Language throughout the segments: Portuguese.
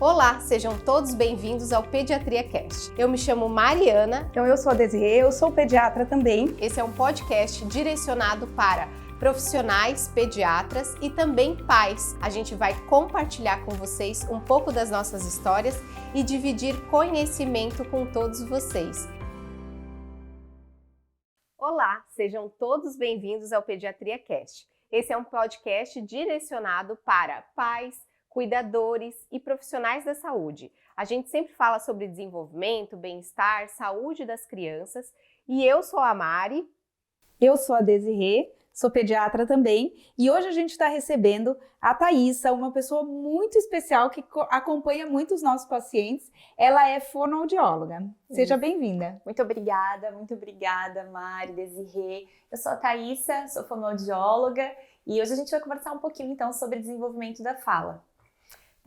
Olá, sejam todos bem-vindos ao Pediatria Cast. Eu me chamo Mariana. Então eu sou a Desirê, eu sou pediatra também. Esse é um podcast direcionado para profissionais, pediatras e também pais. A gente vai compartilhar com vocês um pouco das nossas histórias e dividir conhecimento com todos vocês. Olá, sejam todos bem-vindos ao Pediatria Cast. Esse é um podcast direcionado para pais, cuidadores e profissionais da saúde. A gente sempre fala sobre desenvolvimento, bem-estar, saúde das crianças e eu sou a Mari. Eu sou a Desirê, sou pediatra também e hoje a gente está recebendo a Thaísa, uma pessoa muito especial que acompanha muito os nossos pacientes. Ela é fonoaudióloga. Seja bem-vinda. Muito obrigada, Mari, Desirê. Eu sou a Thaísa, sou fonoaudióloga e hoje a gente vai conversar um pouquinho então sobre desenvolvimento da fala.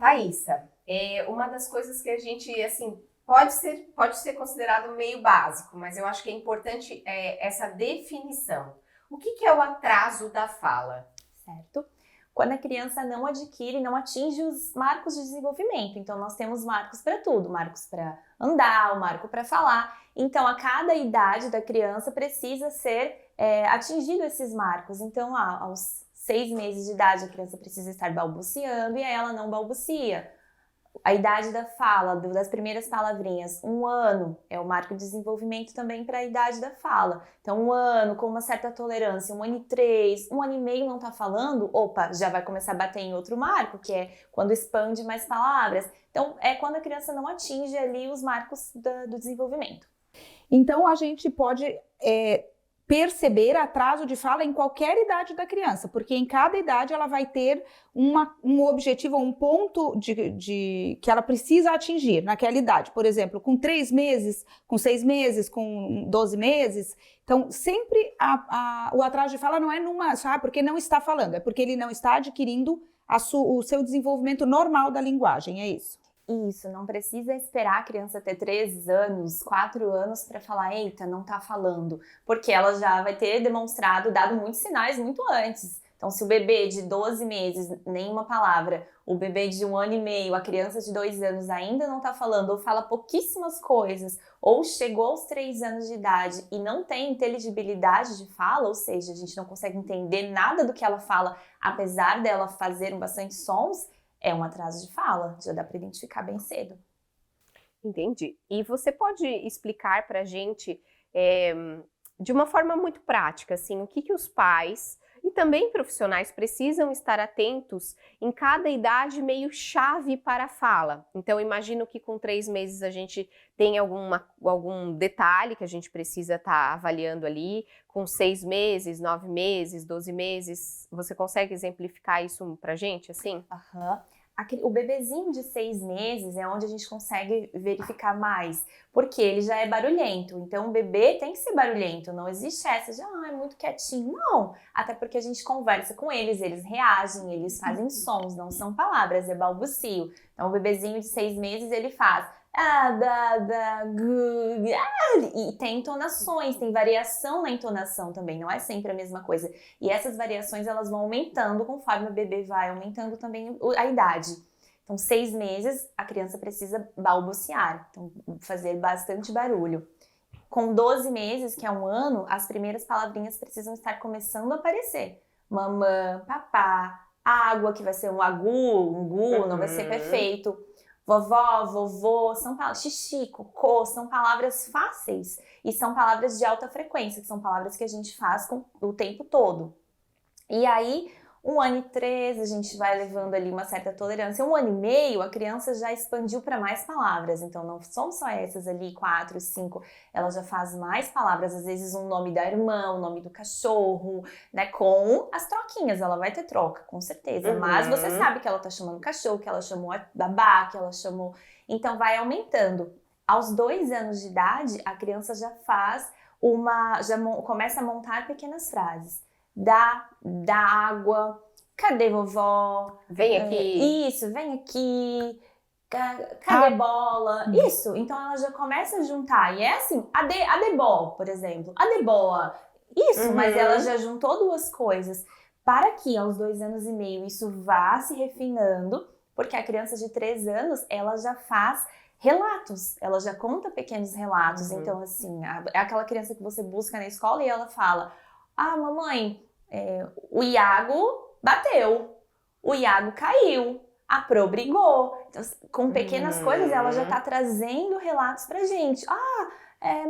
Thaísa, uma das coisas que a gente, pode ser considerado meio básico, mas eu acho que é importante essa definição. O que é o atraso da fala? Certo. Quando a criança não adquire, não atinge os marcos de desenvolvimento. Então, nós temos marcos para tudo, marcos para andar, o marco para falar. Então, a cada idade da criança precisa ser atingido esses marcos. Então, aos 6 meses de idade, a criança precisa estar balbuciando e aí ela não balbucia. A idade da fala, das primeiras palavrinhas, 1 ano é o marco de desenvolvimento também para a idade da fala. Então, 1 ano com uma certa tolerância, 1 ano e 3, 1 ano e meio não está falando, opa, já vai começar a bater em outro marco, que é quando expande mais palavras. Então, é quando a criança não atinge ali os marcos do desenvolvimento. Então, a gente pode perceber atraso de fala em qualquer idade da criança, porque em cada idade ela vai ter um objetivo, um ponto que ela precisa atingir naquela idade. Por exemplo, com 3 meses, com 6 meses, com 12 meses. Então, sempre o atraso de fala não é porque não está falando, é porque ele não está adquirindo o seu desenvolvimento normal da linguagem, é isso? Isso, não precisa esperar a criança ter 3 anos, 4 anos para falar, eita, não tá falando, porque ela já vai ter dado muitos sinais muito antes. Então, se o bebê de 12 meses, nenhuma palavra, o bebê de 1 ano e meio, a criança de 2 anos ainda não tá falando, ou fala pouquíssimas coisas, ou chegou aos 3 anos de idade e não tem inteligibilidade de fala, ou seja, a gente não consegue entender nada do que ela fala, apesar dela fazer bastante sons, é um atraso de fala, já dá para identificar bem cedo. Entendi. E você pode explicar para a gente, de uma forma muito prática, o que os pais e também profissionais precisam estar atentos em cada idade meio chave para a fala? Então, imagino que com 3 meses a gente tem algum detalhe que a gente precisa estar avaliando ali, com 6 meses, 9 meses, 12 meses, você consegue exemplificar isso pra gente, assim? Aham. O bebezinho de 6 meses é onde a gente consegue verificar mais, porque ele já é barulhento, então o bebê tem que ser barulhento, não existe essa de, é muito quietinho, não, até porque a gente conversa com eles reagem, eles fazem sons, não são palavras, é balbucio. Então o bebezinho de 6 meses ele faz e tem entonações, tem variação na entonação também, não é sempre a mesma coisa. E essas variações elas vão aumentando conforme o bebê vai aumentando também a idade. Então, 6 meses a criança precisa balbuciar, então fazer bastante barulho. Com 12 meses, que é 1 ano, as primeiras palavrinhas precisam estar começando a aparecer. Mamã, papá, água, que vai ser um agu, um gu, não vai ser perfeito. Vovó, vovô, são palavras, xixi, cocô, são palavras fáceis e são palavras de alta frequência, que são palavras que a gente faz o tempo todo. E aí, 1 ano e 3, a gente vai levando ali uma certa tolerância. 1 ano e meio, a criança já expandiu para mais palavras, então não são só essas ali, 4, 5, ela já faz mais palavras, às vezes um nome da irmã, o nome do cachorro, né, com as troquinhas, ela vai ter troca, com certeza, mas você sabe que ela tá chamando cachorro, que ela chamou a babá, que ela chamou, então vai aumentando. Aos 2 anos de idade, a criança já faz começa a montar pequenas frases. Dá água, cadê vovó? Vem aqui. Isso, vem aqui. Cadê bola? Isso, então ela já começa a juntar. E é assim, adebó, por exemplo. Adeboa. Isso, mas ela já juntou 2 coisas. Para que aos 2 anos e meio isso vá se refinando, Porque a criança de 3 anos, ela já faz relatos, ela já conta pequenos relatos. Então, assim, é aquela criança que você busca na escola e ela fala: ah, mamãe, o Iago bateu, o Iago caiu, a Pro brigou. Então, com pequenas coisas, ela já tá trazendo relatos pra gente.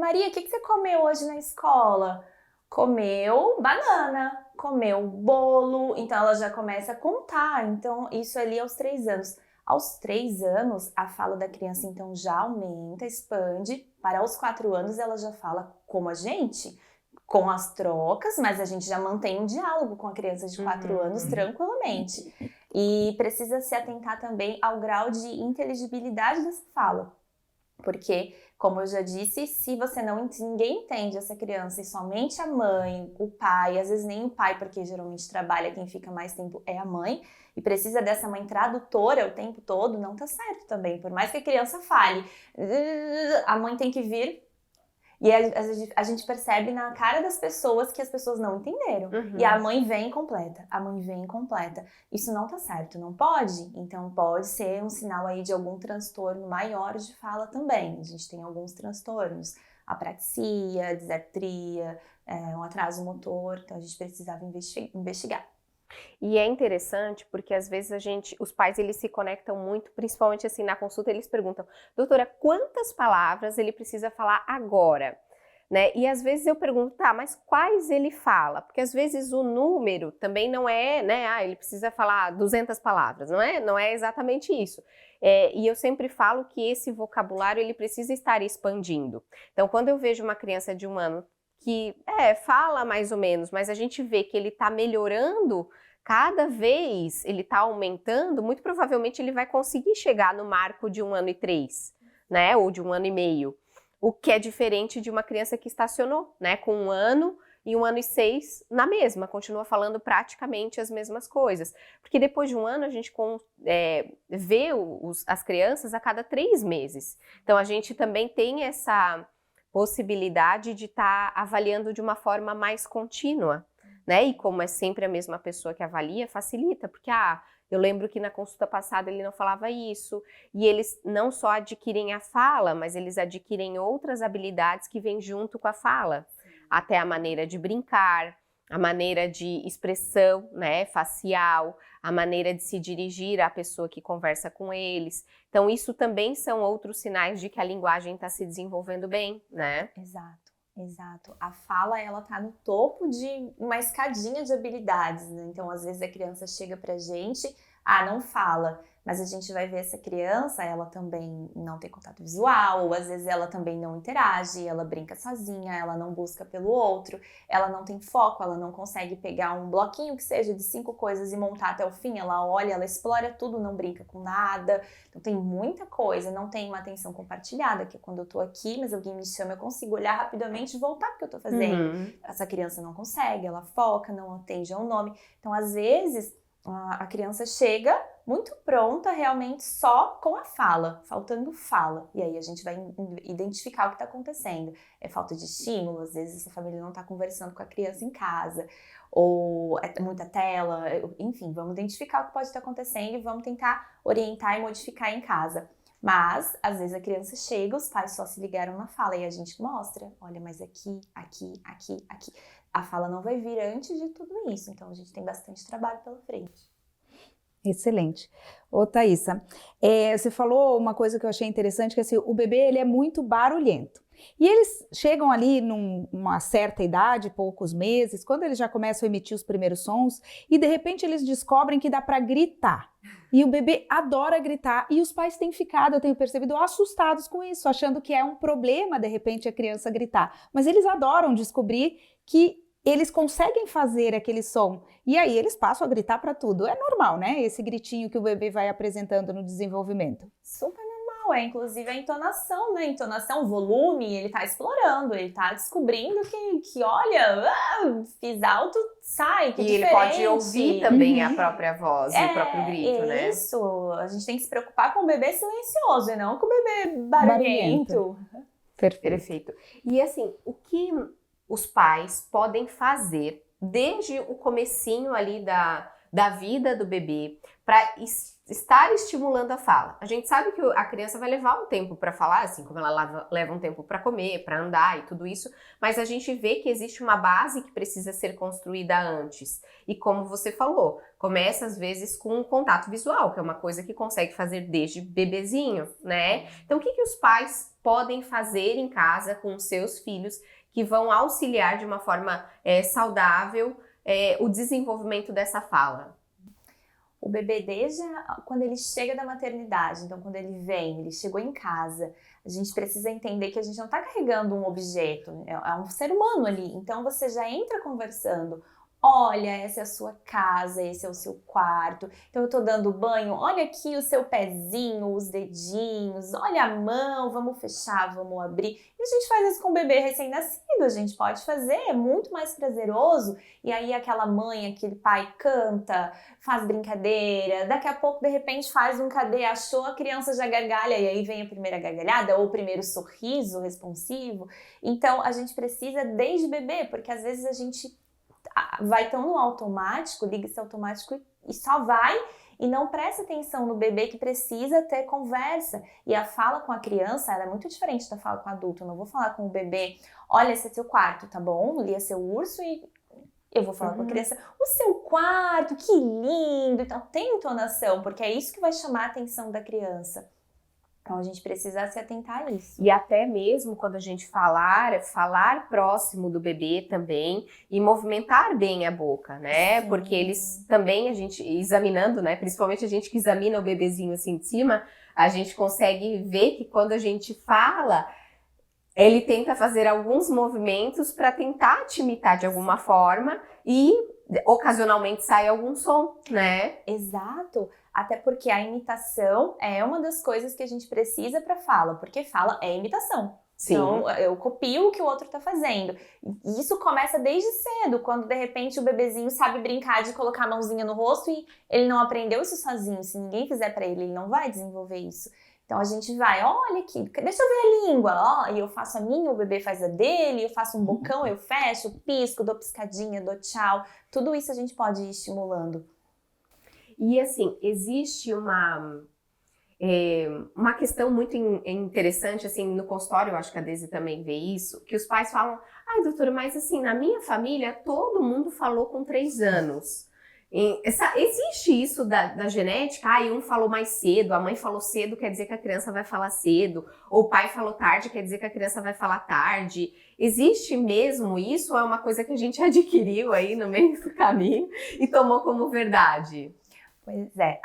Maria, o que você comeu hoje na escola? Comeu banana, comeu bolo. Então, ela já começa a contar. Então, isso ali aos 3 anos. Aos 3 anos, a fala da criança, então, já aumenta, expande. Para aos 4 anos, ela já fala como a gente, com as trocas, mas a gente já mantém um diálogo com a criança de 4 anos tranquilamente. E precisa se atentar também ao grau de inteligibilidade dessa fala. Porque, como eu já disse, se você ninguém entende essa criança e somente a mãe, o pai, às vezes nem o pai, porque geralmente trabalha, quem fica mais tempo é a mãe, e precisa dessa mãe tradutora o tempo todo, não tá certo também. Por mais que a criança fale, a mãe tem que vir. E a gente percebe na cara das pessoas que as pessoas não entenderam. E a mãe vem incompleta, Isso não tá certo, não pode. Então pode ser um sinal aí de algum transtorno maior de fala também. A gente tem alguns transtornos, apraxia, disartria, um atraso motor, então a gente precisava investigar. E é interessante porque às vezes os pais eles se conectam muito, principalmente assim na consulta eles perguntam: doutora, quantas palavras ele precisa falar agora? Né? E às vezes eu pergunto: tá, mas quais ele fala? Porque às vezes o número também não é, né? Ele precisa falar 200 palavras, não é exatamente isso. E eu sempre falo que esse vocabulário ele precisa estar expandindo. Então quando eu vejo uma criança de 1 ano que fala mais ou menos, mas a gente vê que ele está melhorando, cada vez ele está aumentando, muito provavelmente ele vai conseguir chegar no marco de 1 ano e 3, né? Ou de 1 ano e meio. O que é diferente de uma criança que estacionou, né? Com 1 ano e 1 ano e 6 na mesma, continua falando praticamente as mesmas coisas. Porque depois de 1 ano a gente vê as crianças a cada 3 meses. Então a gente também tem essa possibilidade de estar avaliando de uma forma mais contínua, né? E como é sempre a mesma pessoa que avalia, facilita, porque eu lembro que na consulta passada ele não falava isso, e eles não só adquirem a fala, mas eles adquirem outras habilidades que vêm junto com a fala, até a maneira de brincar, a maneira de expressão, né, facial, a maneira de se dirigir à pessoa que conversa com eles. Então isso também são outros sinais de que a linguagem está se desenvolvendo bem, né? Exato. A fala, ela tá no topo de uma escadinha de habilidades, né? Então, às vezes a criança chega pra gente, não fala, mas a gente vai ver essa criança, ela também não tem contato visual, ou às vezes ela também não interage, ela brinca sozinha, ela não busca pelo outro, ela não tem foco, ela não consegue pegar um bloquinho que seja de 5 coisas e montar até o fim, ela olha, ela explora tudo, não brinca com nada, então tem muita coisa, não tem uma atenção compartilhada, que é quando eu tô aqui, mas alguém me chama, eu consigo olhar rapidamente e voltar pro que eu tô fazendo. Essa criança não consegue, ela foca, não atende ao nome, então às vezes a criança chega muito pronta realmente só com a fala, faltando fala. E aí a gente vai identificar o que está acontecendo. É falta de estímulo, às vezes essa família não está conversando com a criança em casa, ou é muita tela, enfim, vamos identificar o que pode estar acontecendo e vamos tentar orientar e modificar em casa. Mas, às vezes a criança chega, os pais só se ligaram na fala e a gente mostra, olha, mas aqui. A fala não vai vir antes de tudo isso, então a gente tem bastante trabalho pela frente. Excelente. Ô, Thaísa, você falou uma coisa que eu achei interessante, que assim, o bebê ele é muito barulhento. E eles chegam ali numa certa idade, poucos meses, quando eles já começam a emitir os primeiros sons, e de repente eles descobrem que dá para gritar. E o bebê adora gritar, e os pais têm ficado, eu tenho percebido, assustados com isso, achando que é um problema, de repente, a criança gritar. Mas eles adoram descobrir que eles conseguem fazer aquele som, e aí eles passam a gritar para tudo. É normal, né? Esse gritinho que o bebê vai apresentando no desenvolvimento. Super normal, inclusive a entonação, né? Entonação, volume, ele tá explorando, ele tá descobrindo que olha, fiz alto, sai, que diferente. E ele pode ouvir também a própria voz e o próprio grito, né? Isso, a gente tem que se preocupar com o bebê silencioso e não com o bebê barulhento. Perfeito. E assim, o que os pais podem fazer desde o comecinho ali da vida do bebê, para estar estimulando a fala. A gente sabe que a criança vai levar um tempo para falar, assim como ela leva um tempo para comer, para andar e tudo isso, mas a gente vê que existe uma base que precisa ser construída antes. E como você falou, começa às vezes com um contato visual, que é uma coisa que consegue fazer desde bebezinho, né? Então, o que os pais podem fazer em casa com os seus filhos que vão auxiliar de uma forma saudável o desenvolvimento dessa fala? O bebê, desde quando ele chega da maternidade, então quando ele chegou em casa, a gente precisa entender que a gente não está carregando um objeto, é um ser humano ali. Então você já entra conversando. Olha, essa é a sua casa, esse é o seu quarto. Então eu tô dando banho, olha aqui o seu pezinho, os dedinhos, olha a mão, vamos fechar, vamos abrir. E a gente faz isso com o bebê recém-nascido, a gente pode fazer, é muito mais prazeroso. E aí aquela mãe, aquele pai canta, faz brincadeira, daqui a pouco de repente faz um cadê, achou, a criança já gargalha e aí vem a primeira gargalhada ou o primeiro sorriso responsivo. Então a gente precisa desde bebê, porque às vezes a gente vai tão no automático, liga esse automático e só vai e não presta atenção no bebê que precisa ter conversa. E a fala com a criança ela é muito diferente da fala com o adulto. Eu não vou falar com o bebê, olha, esse é seu quarto, tá bom? Lia seu urso e eu vou falar com a criança, o seu quarto, que lindo. Então tem entonação, porque é isso que vai chamar a atenção da criança. Então a gente precisa se atentar a isso. E até mesmo quando a gente falar próximo do bebê também e movimentar bem a boca, né? Sim. Porque eles também, a gente examinando, né? Principalmente a gente que examina o bebezinho assim de cima, a gente consegue ver que quando a gente fala, ele tenta fazer alguns movimentos para tentar te imitar de alguma forma e ocasionalmente sai algum som, né? Exato. Até porque a imitação é uma das coisas que a gente precisa para fala, porque fala é imitação. Sim. Então, eu copio o que o outro tá fazendo. E isso começa desde cedo, quando de repente o bebezinho sabe brincar de colocar a mãozinha no rosto e ele não aprendeu isso sozinho. Se ninguém fizer para ele, ele não vai desenvolver isso. Então a gente vai, olha aqui, deixa eu ver a língua, ó, e eu faço a minha, o bebê faz a dele, eu faço um bocão, eu fecho, pisco, dou piscadinha, dou tchau. Tudo isso a gente pode ir estimulando. E assim, existe uma questão muito interessante, assim, no consultório, eu acho que a Daisy também vê isso, que os pais falam, ai doutora, mas assim, na minha família, todo mundo falou com 3 anos. Existe isso da genética? Ai, um falou mais cedo, a mãe falou cedo, quer dizer que a criança vai falar cedo, ou o pai falou tarde, quer dizer que a criança vai falar tarde. Existe mesmo isso ou é uma coisa que a gente adquiriu aí no meio do caminho e tomou como verdade? Pois é,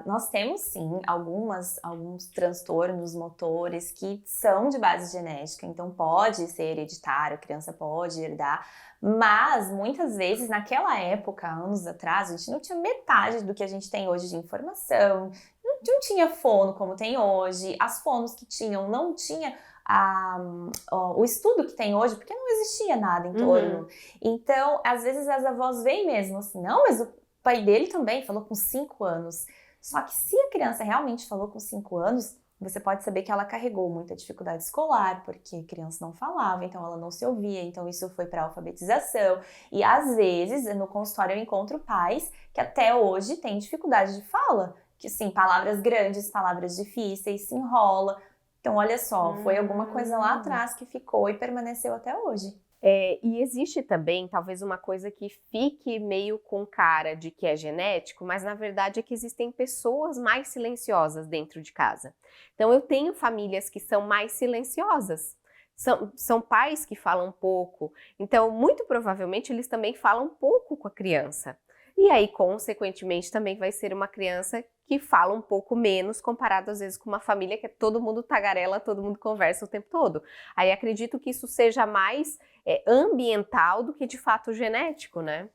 nós temos sim alguns transtornos motores que são de base genética, então pode ser hereditário, a criança pode herdar, mas muitas vezes naquela época, anos atrás, a gente não tinha metade do que a gente tem hoje de informação, não tinha fono como tem hoje, as fonos que tinham não tinha o estudo que tem hoje, porque não existia nada em torno. Então, às vezes as avós veem mesmo assim, não, mas o pai dele também falou com 5 anos. Só que se a criança realmente falou com 5 anos, você pode saber que ela carregou muita dificuldade escolar, porque a criança não falava, então ela não se ouvia, então isso foi para alfabetização. E às vezes, no consultório eu encontro pais que até hoje têm dificuldade de fala, que sim, palavras grandes, palavras difíceis, se enrola. Então olha só, foi alguma coisa lá atrás que ficou e permaneceu até hoje. E existe também, talvez, uma coisa que fique meio com cara de que é genético, mas na verdade é que existem pessoas mais silenciosas dentro de casa. Então eu tenho famílias que são mais silenciosas, são pais que falam pouco, então muito provavelmente eles também falam pouco com a criança. E aí, consequentemente, também vai ser uma criança que fala um pouco menos comparado, às vezes, com uma família que é todo mundo tagarela, todo mundo conversa o tempo todo. Aí acredito que isso seja mais ambiental do que, de fato, genético, né?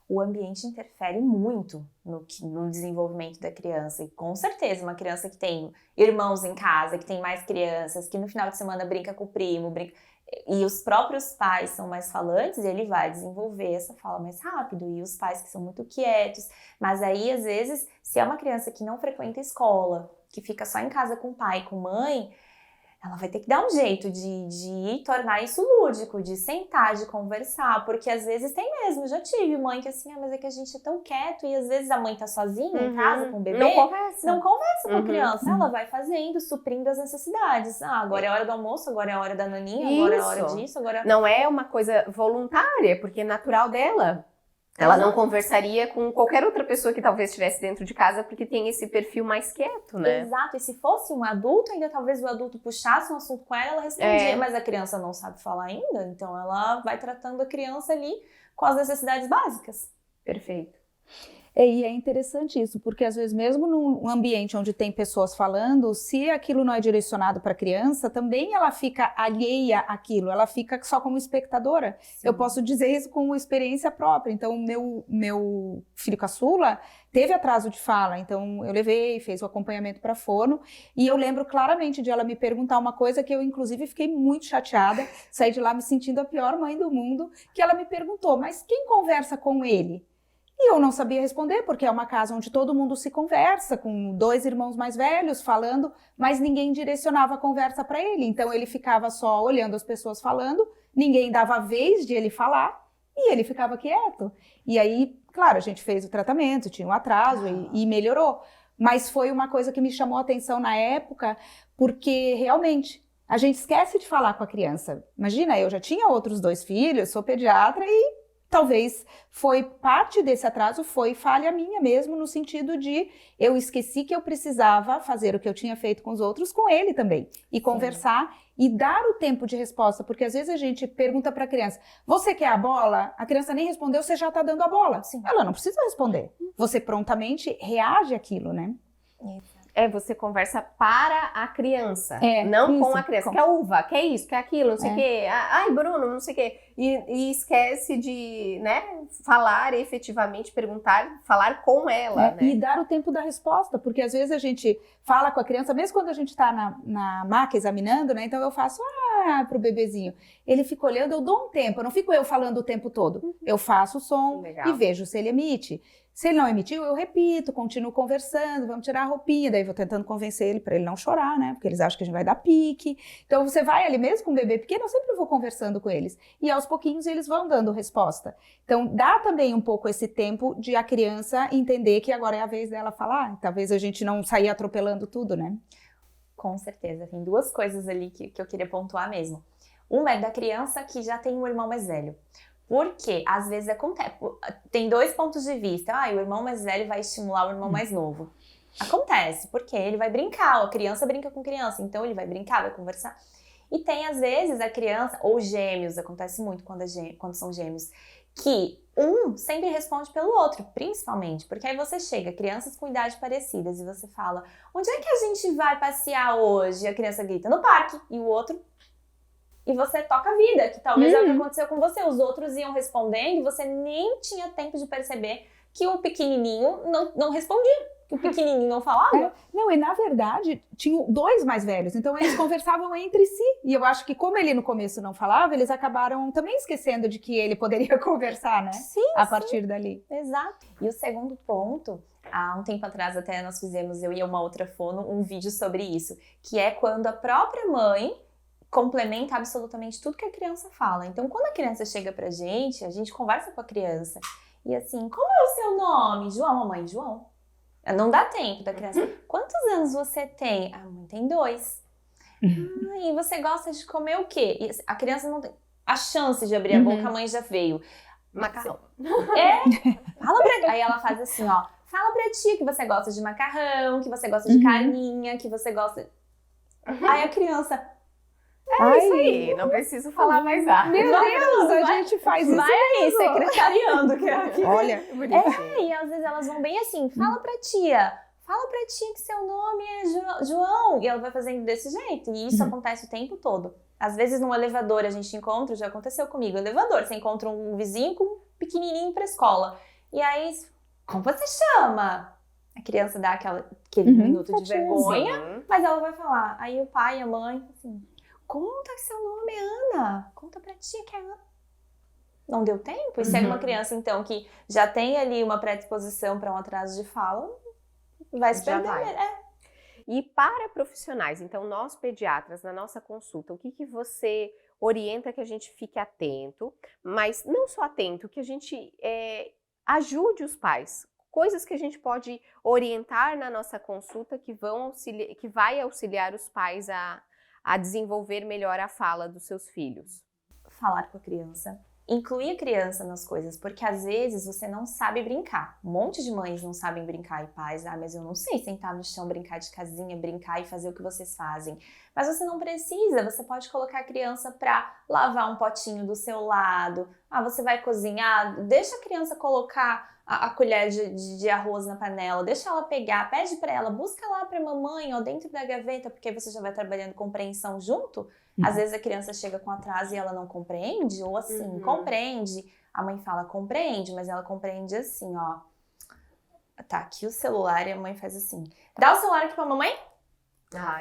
O ambiente interfere muito no desenvolvimento da criança. E com certeza, uma criança que tem irmãos em casa, que tem mais crianças, que no final de semana brinca com o primo, e os próprios pais são mais falantes, ele vai desenvolver essa fala mais rápido. E os pais que são muito quietos. Mas aí, às vezes, se é uma criança que não frequenta escola, que fica só em casa com o pai e com mãe, ela vai ter que dar um jeito de tornar isso lúdico, de sentar, de conversar, porque às vezes tem mesmo, eu já tive mãe que assim, mas é que a gente é tão quieto, e às vezes a mãe tá sozinha em casa com o bebê, não conversa com a criança, ela vai fazendo, suprindo as necessidades. Agora é a hora do almoço, agora é a hora da naninha, agora é a hora disso, agora... Não é uma coisa voluntária, porque é natural dela. Ela não conversaria com qualquer outra pessoa que talvez estivesse dentro de casa, porque tem esse perfil mais quieto, né? Exato, e se fosse um adulto, ainda talvez o adulto puxasse um assunto com ela respondia, mas a criança não sabe falar ainda, então ela vai tratando a criança ali com as necessidades básicas. Perfeito. E é interessante isso, porque às vezes mesmo num ambiente onde tem pessoas falando, se aquilo não é direcionado para a criança, também ela fica alheia àquilo, ela fica só como espectadora. Sim. Eu posso dizer isso com experiência própria. Então, meu filho caçula teve atraso de fala, então eu levei, fez o acompanhamento para fono, e eu lembro claramente de ela me perguntar uma coisa que eu inclusive fiquei muito chateada, saí de lá me sentindo a pior mãe do mundo, que ela me perguntou, mas quem conversa com ele? E eu não sabia responder, porque é uma casa onde todo mundo se conversa, com 2 irmãos mais velhos falando, mas ninguém direcionava a conversa para ele. Então ele ficava só olhando as pessoas falando, ninguém dava a vez de ele falar e ele ficava quieto. E aí, claro, a gente fez o tratamento, tinha um atraso e melhorou. Mas foi uma coisa que me chamou a atenção na época, porque realmente a gente esquece de falar com a criança. Imagina, eu já tinha outros 2 filhos, sou pediatra e talvez foi parte desse atraso, foi falha minha mesmo, no sentido de eu esqueci que eu precisava fazer o que eu tinha feito com os outros, com ele também. E conversar e dar o tempo de resposta, porque às vezes a gente pergunta para a criança, você quer a bola? A criança nem respondeu, você já está dando a bola. Sim. Ela não precisa responder. Você prontamente reage àquilo, né? Você conversa para a criança, não isso, com a criança. Quer uva, quer isso, quer aquilo, não sei o quê. Ai, Bruno, não sei o quê. E esquece de, né, falar efetivamente, perguntar, falar com ela. Né? E dar o tempo da resposta, porque às vezes a gente fala com a criança, mesmo quando a gente está na maca examinando, né? Então eu faço, pro bebezinho. Ele fica olhando, eu dou um tempo, eu não fico eu falando o tempo todo. Eu faço o som e vejo se ele emite. Se ele não emitiu, eu repito, continuo conversando, vamos tirar a roupinha, daí vou tentando convencer ele para ele não chorar, né? Porque eles acham que a gente vai dar pique. Então você vai ali mesmo com o bebê pequeno, eu sempre vou conversando com eles. E aos pouquinhos eles vão dando resposta. Então dá também um pouco esse tempo de a criança entender que agora é a vez dela falar. Talvez a gente não sair atropelando tudo, né? Com certeza. Tem 2 coisas ali que eu queria pontuar mesmo. Uma é da criança que já tem um irmão mais velho. Porque, às vezes, acontece. Tem 2 pontos de vista. O irmão mais velho vai estimular o irmão mais novo. Acontece, porque ele vai brincar. A criança brinca com criança, então ele vai brincar, vai conversar. E tem, às vezes, a criança, ou gêmeos, acontece muito quando são gêmeos, que um sempre responde pelo outro, principalmente. Porque aí você chega, crianças com idade parecidas, e você fala, onde é que a gente vai passear hoje? E a criança grita, no parque. E o outro... E você toca a vida, que talvez é o que aconteceu com você. Os outros iam respondendo e você nem tinha tempo de perceber que o pequenininho não respondia, que o pequenininho não falava. Não, e na verdade, tinham 2 mais velhos, então eles conversavam entre si. E eu acho que como ele no começo não falava, eles acabaram também esquecendo de que ele poderia conversar, né? Sim, a partir dali. Exato. E o segundo ponto, há um tempo atrás até nós fizemos, eu e uma outra fono, um vídeo sobre isso, que é quando a própria mãe complementa absolutamente tudo que a criança fala. Então, quando a criança chega pra gente, a gente conversa com a criança. E assim, como é o seu nome? João, mamãe, João. Não dá tempo da criança. Quantos anos você tem? A mãe tem 2. E você gosta de comer o quê? E a criança não tem a chance de abrir a boca, a mãe já veio. Macarrão. Fala pra... Aí ela faz assim, ó. Fala pra tia que você gosta de macarrão, que você gosta de carninha, que você gossa... Aí a criança... Isso aí, não preciso falar mais nada. Meu Deus, a gente faz isso. Vai aí, secretariando. Olha, e às vezes elas vão bem assim, fala pra tia que seu nome é João. E ela vai fazendo desse jeito. E isso acontece o tempo todo. Às vezes no elevador a gente encontra, já aconteceu comigo, elevador, você encontra um vizinho com um pequenininho pra escola. E aí, como você chama? A criança dá aquele minuto de vergonha, mas ela vai falar. Aí o pai e a mãe, assim... Conta que seu nome é Ana. Conta pra tia que é Ana. Não deu tempo? E se é uma criança, então, que já tem ali uma predisposição para um atraso de fala, vai se perder. E para profissionais, então nós pediatras, na nossa consulta, o que você orienta que a gente fique atento, mas não só atento, que a gente ajude os pais. Coisas que a gente pode orientar na nossa consulta que vai auxiliar os pais a desenvolver melhor a fala dos seus filhos. Falar com a criança. Incluir a criança nas coisas, porque às vezes você não sabe brincar. Um monte de mães não sabem brincar e pais, mas eu não sei sentar no chão, brincar de casinha, brincar e fazer o que vocês fazem. Mas você não precisa, você pode colocar a criança para lavar um potinho do seu lado. Você vai cozinhar, deixa a criança colocar a colher de arroz na panela, deixa ela pegar, pede para ela, busca lá para mamãe, dentro da gaveta, porque você já vai trabalhando compreensão junto. Às vezes a criança chega com atraso e ela não compreende, ou assim, compreende. A mãe fala, compreende, mas ela compreende assim, Tá aqui o celular e a mãe faz assim. Dá o celular aqui pra mamãe?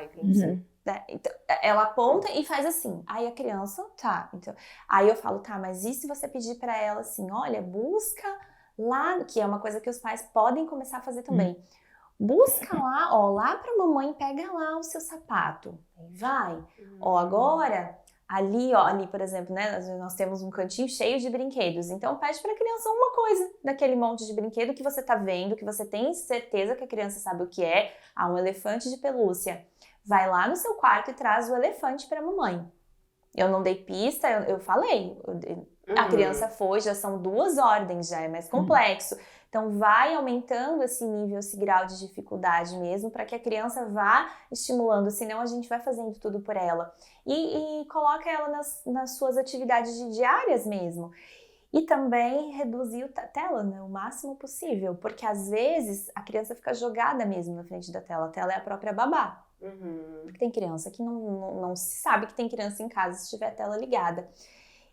Entendi. Então, ela aponta e faz assim. Aí a criança, tá. Então, aí eu falo, tá, mas e se você pedir pra ela assim, olha, busca lá, que é uma coisa que os pais podem começar a fazer também. Busca lá, lá pra mamãe, pega lá o seu sapato. Vai. Agora, ali, por exemplo, né, nós temos um cantinho cheio de brinquedos. Então, pede pra criança uma coisa daquele monte de brinquedo que você tá vendo, que você tem certeza que a criança sabe o que é. Um elefante de pelúcia. Vai lá no seu quarto e traz o elefante pra mamãe. Eu não dei pista, eu falei. A criança foi, já são 2 ordens, já é mais complexo. Então, vai aumentando esse nível, esse grau de dificuldade mesmo, para que a criança vá estimulando, senão a gente vai fazendo tudo por ela. E coloca ela nas suas atividades diárias mesmo. E também reduzir a tela, né, o máximo possível, porque às vezes a criança fica jogada mesmo na frente da tela. A tela é a própria babá. Porque tem criança que não se sabe que tem criança em casa se tiver a tela ligada.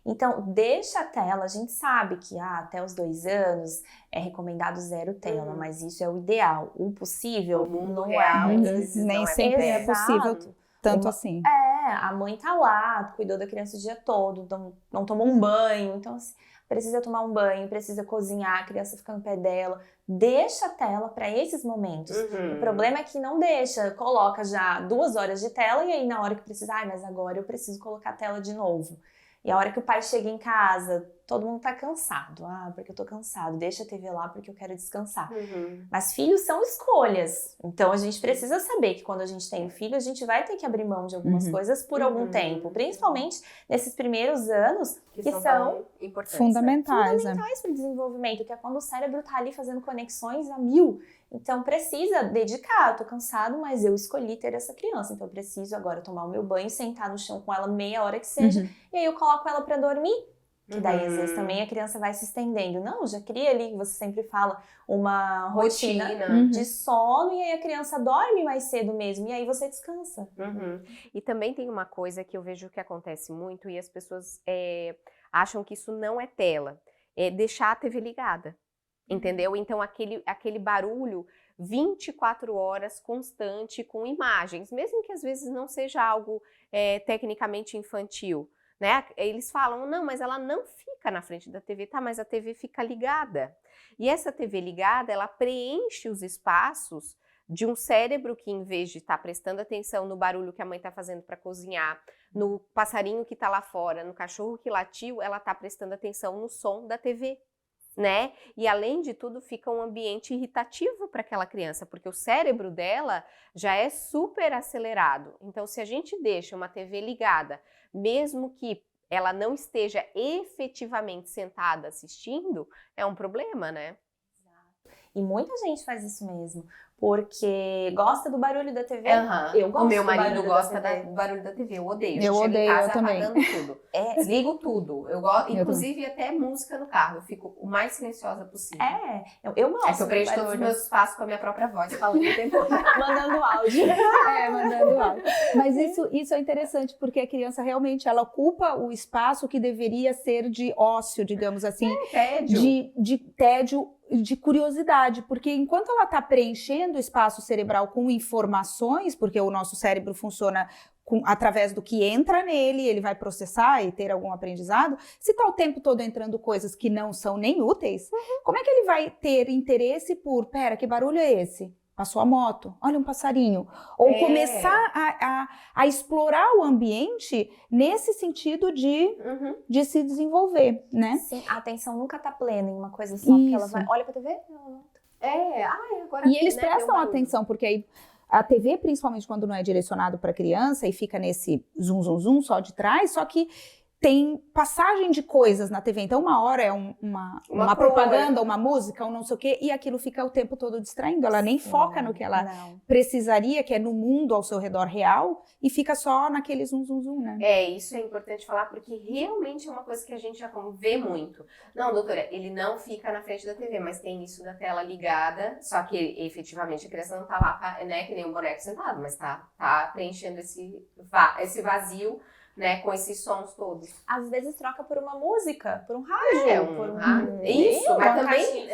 Então, deixa a tela, a gente sabe que até os 2 anos é recomendado 0 tela, mas isso é o ideal. O possível O mundo não real, é. às vezes, Nem não sempre é possível Exato. tanto assim. A mãe tá lá, cuidou da criança o dia todo, então não tomou um banho, então assim, precisa tomar um banho, precisa cozinhar, a criança fica no pé dela. Deixa a tela para esses momentos. O problema é que não deixa, coloca já 2 horas de tela e aí na hora que precisa, mas agora eu preciso colocar a tela de novo. E a hora que o pai chega em casa, todo mundo tá cansado. Porque eu tô cansado, deixa a TV lá porque eu quero descansar. Mas filhos são escolhas. Então a gente precisa saber que quando a gente tem um filho, a gente vai ter que abrir mão de algumas coisas por algum tempo. Principalmente nesses primeiros anos, que são fundamentais para o desenvolvimento, que é quando o cérebro tá ali fazendo conexões a 1000. Então precisa dedicar, eu tô cansado, mas eu escolhi ter essa criança, então eu preciso agora tomar o meu banho, sentar no chão com ela meia hora que seja, e aí eu coloco ela pra dormir, que daí às vezes também a criança vai se estendendo. Não, já cria ali, que você sempre fala, uma rotina de sono, e aí a criança dorme mais cedo mesmo, e aí você descansa. E também tem uma coisa que eu vejo que acontece muito, e as pessoas acham que isso não é tela, é deixar a TV ligada. Entendeu? Então, aquele barulho 24 horas constante com imagens, mesmo que às vezes não seja algo tecnicamente infantil, né? Eles falam, não, mas ela não fica na frente da TV, tá? Mas a TV fica ligada. E essa TV ligada, ela preenche os espaços de um cérebro que, em vez de estar prestando atenção no barulho que a mãe está fazendo para cozinhar, no passarinho que está lá fora, no cachorro que latiu, ela está prestando atenção no som da TV. Né? E além de tudo fica um ambiente irritativo para aquela criança, porque o cérebro dela já é super acelerado. Então, se a gente deixa uma TV ligada, mesmo que ela não esteja efetivamente sentada assistindo, é um problema, né? E muita gente faz isso mesmo, porque gosta do barulho da TV. Eu gosto. O meu marido gosta do barulho da TV, eu odeio. Eu odeio, em casa eu também. apagando tudo. Desligo tudo. Eu gosto, inclusive até música no carro. Eu fico o mais silenciosa possível. Eu gosto. É que eu preencho todos os meus espaços com a minha própria voz, falando o tempo. Mandando áudio. Mandando áudio. Mas isso é interessante, porque a criança realmente, ela ocupa o espaço que deveria ser de ócio, digamos assim. Tédio. De tédio, de curiosidade, porque enquanto ela está preenchendo o espaço cerebral com informações, porque o nosso cérebro funciona através do que entra nele, ele vai processar e ter algum aprendizado, se está o tempo todo entrando coisas que não são nem úteis, como é que ele vai ter interesse por, pera, que barulho é esse? passou a moto, olha um passarinho. Ou começar a explorar o ambiente nesse sentido de se desenvolver, né? Sim, a atenção nunca tá plena em uma coisa só, porque ela vai, olha pra TV, agora, e eles né, prestam atenção, porque aí a TV, principalmente quando não é direcionado para criança e fica nesse zoom, zoom, zoom só de trás, só que tem passagem de coisas na TV. Então, uma hora é uma propaganda, uma música, ou não sei o quê, e aquilo fica o tempo todo distraindo. Ela nem foca no que ela precisaria, que é no mundo ao seu redor real, e fica só naquele zoom, zoom, zoom, né? Isso é importante falar, porque realmente é uma coisa que a gente já vê muito. Não, doutora, ele não fica na frente da TV, mas tem isso da tela ligada, só que efetivamente a criança não tá lá, né, que nem um boneco sentado, mas tá preenchendo esse vazio, né, com esses sons todos. Às vezes troca por uma música, por um rádio, isso, mas também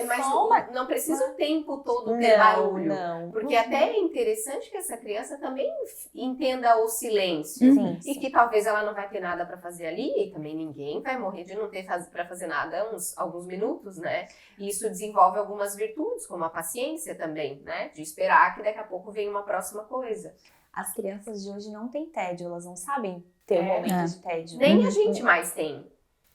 não precisa o tempo todo ter barulho. Não. Porque até é interessante que essa criança também entenda o silêncio. E que talvez ela não vai ter nada para fazer ali, e também ninguém vai morrer de não ter para fazer nada alguns minutos, né? E isso desenvolve algumas virtudes, como a paciência também, né? De esperar que daqui a pouco venha uma próxima coisa. As crianças de hoje não têm tédio, elas não sabem ter momentos de tédio. Nem a gente mais tem.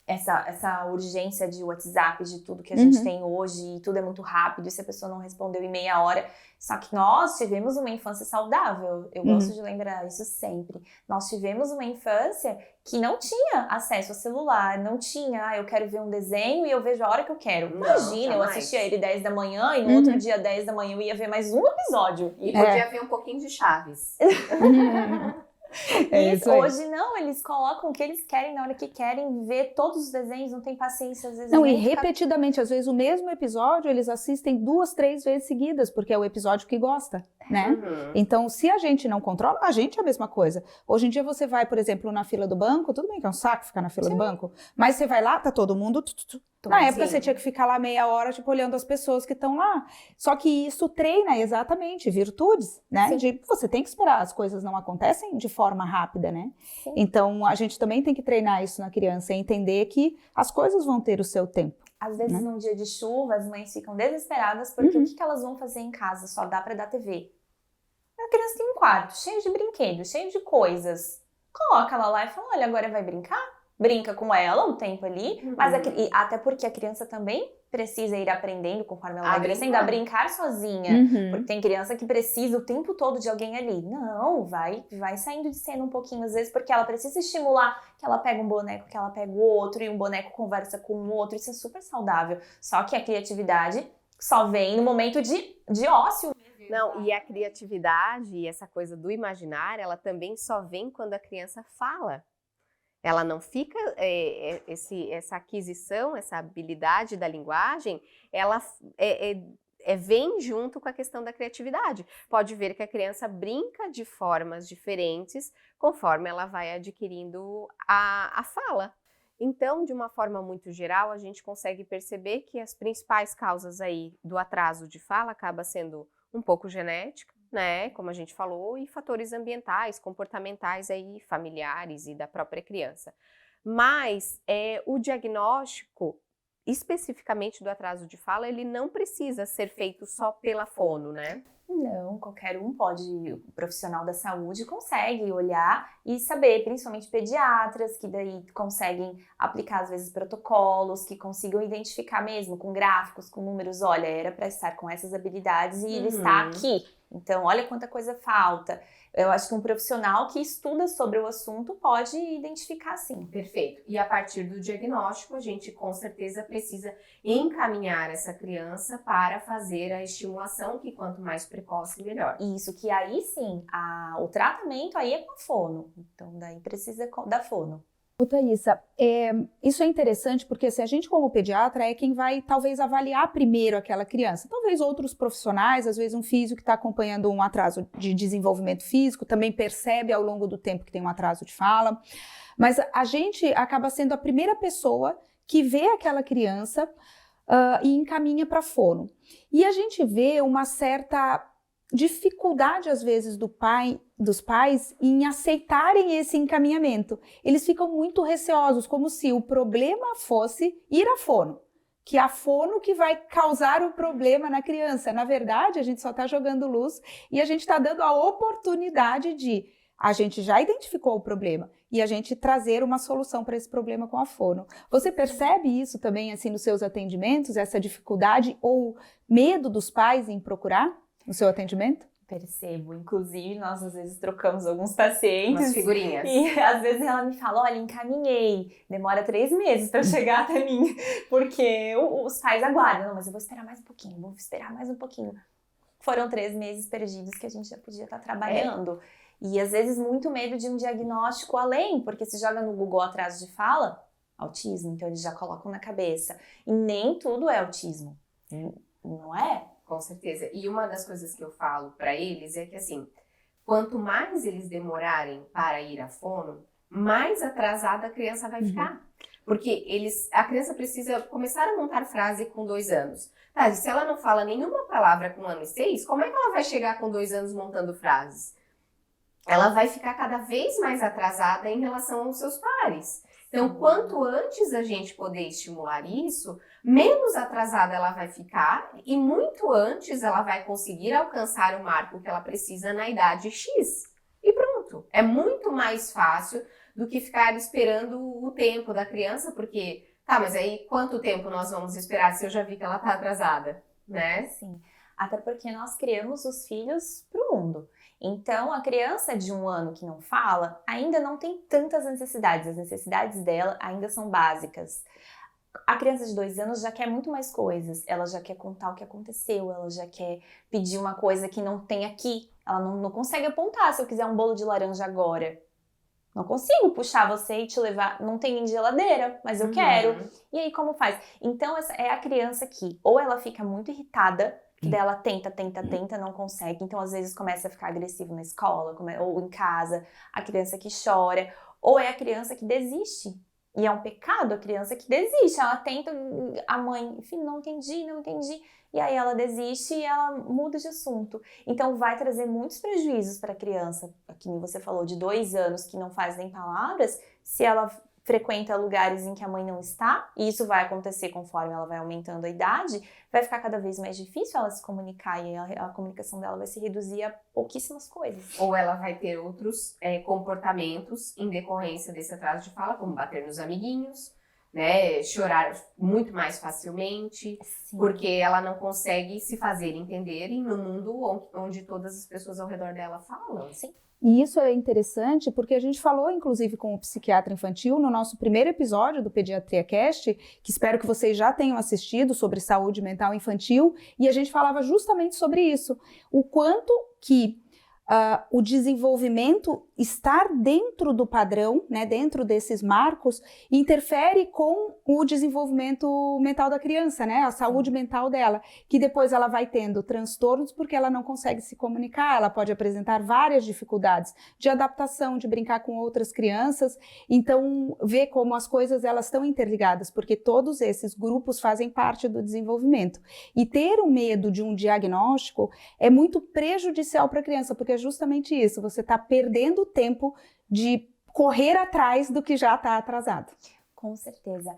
Essa urgência de WhatsApp, de tudo que a gente tem hoje, e tudo é muito rápido, e se a pessoa não respondeu em meia hora. Só que nós tivemos uma infância saudável. Eu gosto de lembrar isso sempre. Nós tivemos uma infância que não tinha acesso a celular, não tinha, eu quero ver um desenho e eu vejo a hora que eu quero. Imagina, eu assistia ele 10 da manhã e no outro dia 10 da manhã eu ia ver mais um episódio. E podia ver um pouquinho de Chaves. Hoje não, eles colocam o que eles querem na hora que querem, ver todos os desenhos, não tem paciência às vezes. Não, e repetidamente, às vezes o mesmo episódio eles assistem 2, 3 vezes seguidas, porque é o episódio que gosta, né? Então, se a gente não controla, a gente é a mesma coisa. Hoje em dia você vai, por exemplo, na fila do banco, tudo bem que é um saco ficar na fila do banco, mas você vai lá, tá todo mundo... Na época você tinha que ficar lá meia hora, tipo, olhando as pessoas que estão lá. Só que isso treina exatamente virtudes, né? De você tem que esperar, as coisas não acontecem de forma rápida, né? Sim. Então, a gente também tem que treinar isso na criança, entender que as coisas vão ter o seu tempo. Às vezes, num dia de chuva, as mães ficam desesperadas porque o que elas vão fazer em casa? Só dá pra dar TV. A criança tem um quarto cheio de brinquedos, cheio de coisas. Coloca ela lá e fala, olha, agora vai brincar? Brinca com ela um tempo ali, mas até porque a criança também precisa ir aprendendo conforme ela vai crescendo, a brincar sozinha. Porque tem criança que precisa o tempo todo de alguém ali. Não, vai saindo de cena um pouquinho, às vezes, porque ela precisa estimular que ela pega um boneco, que ela pega o outro, e um boneco conversa com o outro. Isso é super saudável. Só que a criatividade só vem no momento de ócio. Não, e a criatividade e essa coisa do imaginar, ela também só vem quando a criança fala. Ela não fica, essa aquisição, essa habilidade da linguagem, ela vem junto com a questão da criatividade. Pode ver que a criança brinca de formas diferentes conforme ela vai adquirindo a fala. Então, de uma forma muito geral, a gente consegue perceber que as principais causas aí do atraso de fala acaba sendo um pouco genética, né, como a gente falou, e fatores ambientais, comportamentais aí, familiares e da própria criança. Mas o diagnóstico, especificamente do atraso de fala, ele não precisa ser feito só pela fono, né? Não, qualquer um pode, o profissional da saúde consegue olhar e saber, principalmente pediatras, que daí conseguem aplicar às vezes protocolos, que consigam identificar mesmo com gráficos, com números, olha, era para estar com essas habilidades e ele está aqui. Então, olha quanta coisa falta. Eu acho que um profissional que estuda sobre o assunto pode identificar sim. Perfeito. E a partir do diagnóstico, a gente com certeza precisa encaminhar essa criança para fazer a estimulação, que quanto mais precoce, melhor. Isso, que aí sim, o tratamento aí é com a fono. Então, daí precisa da fono. Thaísa, isso é interessante porque se a gente como pediatra é quem vai talvez avaliar primeiro aquela criança. Talvez outros profissionais, às vezes um físico que está acompanhando um atraso de desenvolvimento físico, também percebe ao longo do tempo que tem um atraso de fala. Mas a gente acaba sendo a primeira pessoa que vê aquela criança e encaminha para fono. E a gente vê uma certa dificuldade, às vezes, dos pais em aceitarem esse encaminhamento. Eles ficam muito receosos, como se o problema fosse ir à fono, que a fono que vai causar o problema na criança. Na verdade, a gente só está jogando luz e a gente está dando a oportunidade de a gente já identificou o problema e a gente trazer uma solução para esse problema com a fono. Você percebe isso também assim nos seus atendimentos, essa dificuldade ou medo dos pais em procurar no seu atendimento? Percebo, inclusive nós às vezes trocamos alguns pacientes. Umas figurinhas. E às vezes ela me fala, olha, encaminhei, demora 3 meses para chegar até mim, porque os pais aguardam, não, mas eu vou esperar mais um pouquinho, vou esperar mais um pouquinho. Foram 3 meses perdidos que a gente já podia estar trabalhando. E às vezes muito medo de um diagnóstico além, porque se joga no Google atraso de fala, autismo, então eles já colocam na cabeça. E nem tudo é autismo, não é? Com certeza. E uma das coisas que eu falo para eles é que, assim, quanto mais eles demorarem para ir à fono, mais atrasada a criança vai ficar. Porque a criança precisa começar a montar frase com 2 anos. Tá, e se ela não fala nenhuma palavra com 1 ano e 6, como é que ela vai chegar com 2 anos montando frases? Ela vai ficar cada vez mais atrasada em relação aos seus pares. Então, quanto antes a gente poder estimular isso, menos atrasada ela vai ficar e muito antes ela vai conseguir alcançar o marco que ela precisa na idade X. E pronto. É muito mais fácil do que ficar esperando o tempo da criança, porque, tá, mas aí quanto tempo nós vamos esperar se eu já vi que ela tá atrasada, né? Sim. Até porque nós criamos os filhos pro mundo. Então, a criança de 1 ano que não fala ainda não tem tantas necessidades. As necessidades dela ainda são básicas. A criança de 2 anos já quer muito mais coisas. Ela já quer contar o que aconteceu, ela já quer pedir uma coisa que não tem aqui. Ela não consegue apontar se eu quiser um bolo de laranja agora. Não consigo puxar você e te levar. Não tem nem geladeira, mas eu quero. E aí, como faz? Então, essa é a criança que ou ela fica muito irritada, que daí ela tenta, não consegue. Então, às vezes, começa a ficar agressivo na escola ou em casa. A criança que chora. Ou é a criança que desiste. E é um pecado a criança que desiste. Ela tenta, a mãe, filho, não entendi. E aí ela desiste e ela muda de assunto. Então, vai trazer muitos prejuízos para a criança. Que nem você falou, de 2 anos que não faz nem palavras. Se ela frequenta lugares em que a mãe não está, e isso vai acontecer conforme ela vai aumentando a idade, vai ficar cada vez mais difícil ela se comunicar e a comunicação dela vai se reduzir a pouquíssimas coisas. Ou ela vai ter outros comportamentos em decorrência desse atraso de fala, como bater nos amiguinhos, né, chorar muito mais facilmente, Sim. Porque ela não consegue se fazer entender em um mundo onde todas as pessoas ao redor dela falam. Sim. E isso é interessante porque a gente falou, inclusive, com o psiquiatra infantil no nosso primeiro episódio do Pediatria Cast, que espero que vocês já tenham assistido, sobre saúde mental infantil, e a gente falava justamente sobre isso, o quanto que o desenvolvimento estar dentro do padrão, né, dentro desses marcos, interfere com o desenvolvimento mental da criança, né, a saúde mental dela, que depois ela vai tendo transtornos porque ela não consegue se comunicar, ela pode apresentar várias dificuldades de adaptação, de brincar com outras crianças, então ver como as coisas elas estão interligadas, porque todos esses grupos fazem parte do desenvolvimento. E ter o medo de um diagnóstico é muito prejudicial para a criança, porque é justamente isso, você está perdendo tempo de correr atrás do que já está atrasado. Com certeza.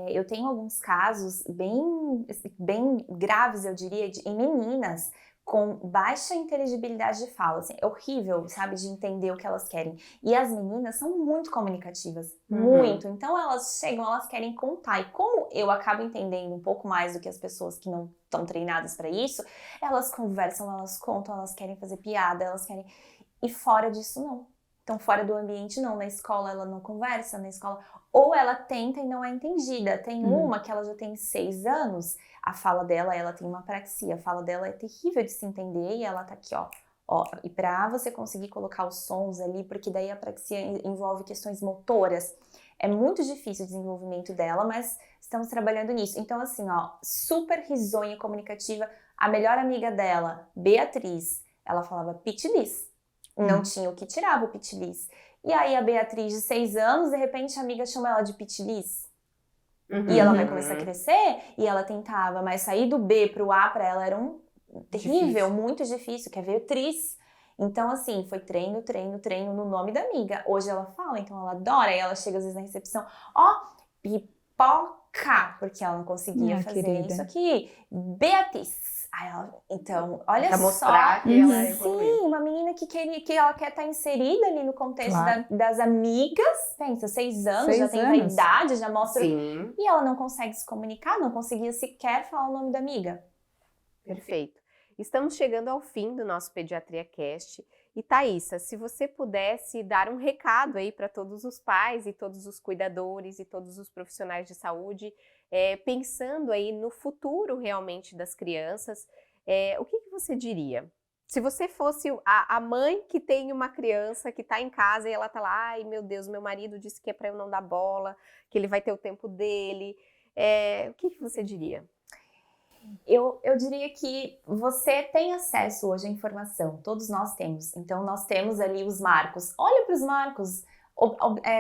Eu tenho alguns casos bem graves, eu diria, em meninas com baixa inteligibilidade de fala. Assim, é horrível, sabe, de entender o que elas querem. E as meninas são muito comunicativas, muito. Então elas chegam, elas querem contar. E como eu acabo entendendo um pouco mais do que as pessoas que não estão treinadas para isso, elas conversam, elas contam, elas querem fazer piada, elas querem... E fora disso, não. Então, fora do ambiente, não. Na escola, ela não conversa, na escola... Ou ela tenta e não é entendida. Tem uma que ela já tem 6 anos, a fala dela, ela tem uma apraxia. A fala dela é terrível de se entender e ela tá aqui, ó. E pra você conseguir colocar os sons ali, porque daí a apraxia envolve questões motoras, é muito difícil o desenvolvimento dela, mas estamos trabalhando nisso. Então, assim, ó, super risonha comunicativa. A melhor amiga dela, Beatriz, ela falava pitilis. Não tinha o que tirava o pitilis. E aí a Beatriz, de 6 anos, de repente a amiga chama ela de pitilis. E ela vai começar a crescer, e ela tentava, mas sair do B pro A pra ela era terrível, muito difícil, quer ver tris. Então, assim, foi treino no nome da amiga. Hoje ela fala, então ela adora, e ela chega às vezes na recepção, pipoca. K, porque ela não conseguia fazer querida. isso aqui. Beatriz. Aí ela, então, olha Pra só. mostrar que ela Sim, evoluiu. uma menina que ela quer estar inserida ali no contexto Claro. das amigas. Pensa, 6 anos, 6 já tem anos. vaidade, já mostra. Sim, E ela não consegue se comunicar, não conseguia sequer falar o nome da amiga. perfeito. Estamos chegando ao fim do nosso Pediatria Cast. E Thaísa, se você pudesse dar um recado aí para todos os pais e todos os cuidadores e todos os profissionais de saúde, pensando aí no futuro realmente das crianças, o que você diria? Se você fosse a mãe que tem uma criança que está em casa e ela está lá, ai meu Deus, meu marido disse que é para eu não dar bola, que ele vai ter o tempo dele, o que você diria? Eu diria que você tem acesso hoje à informação, todos nós temos. Então, nós temos ali os marcos. Olha para os marcos,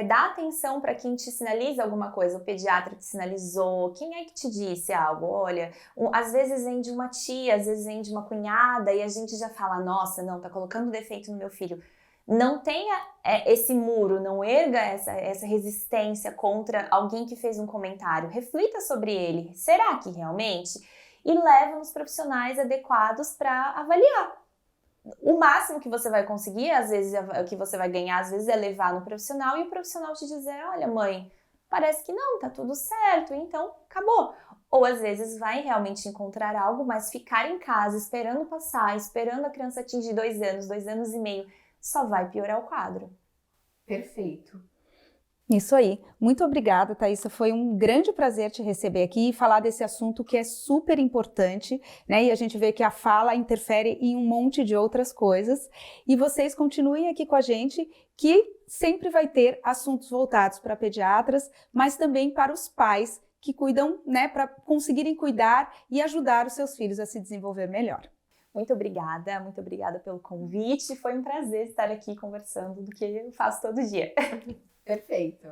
dá atenção para quem te sinaliza alguma coisa. O pediatra te sinalizou, quem é que te disse algo? Olha, às vezes vem de uma tia, às vezes vem de uma cunhada e a gente já fala, nossa, não, tá colocando defeito no meu filho. Não tenha esse muro, não erga essa resistência contra alguém que fez um comentário. Reflita sobre ele. Será que realmente? E leva nos profissionais adequados para avaliar. O máximo que você vai conseguir, às vezes, o que você vai ganhar, às vezes, é levar no profissional e o profissional te dizer, olha, mãe, parece que não, tá tudo certo, então acabou. Ou às vezes vai realmente encontrar algo, mas ficar em casa, esperando passar, esperando a criança atingir 2 anos, 2 anos e meio, só vai piorar o quadro. Perfeito. Isso aí. Muito obrigada, Thaísa. Foi um grande prazer te receber aqui e falar desse assunto que é super importante, né? E a gente vê que a fala interfere em um monte de outras coisas. E vocês continuem aqui com a gente, que sempre vai ter assuntos voltados para pediatras, mas também para os pais que cuidam, né? Para conseguirem cuidar e ajudar os seus filhos a se desenvolver melhor. Muito obrigada pelo convite. Foi um prazer estar aqui conversando do que eu faço todo dia. Perfeito.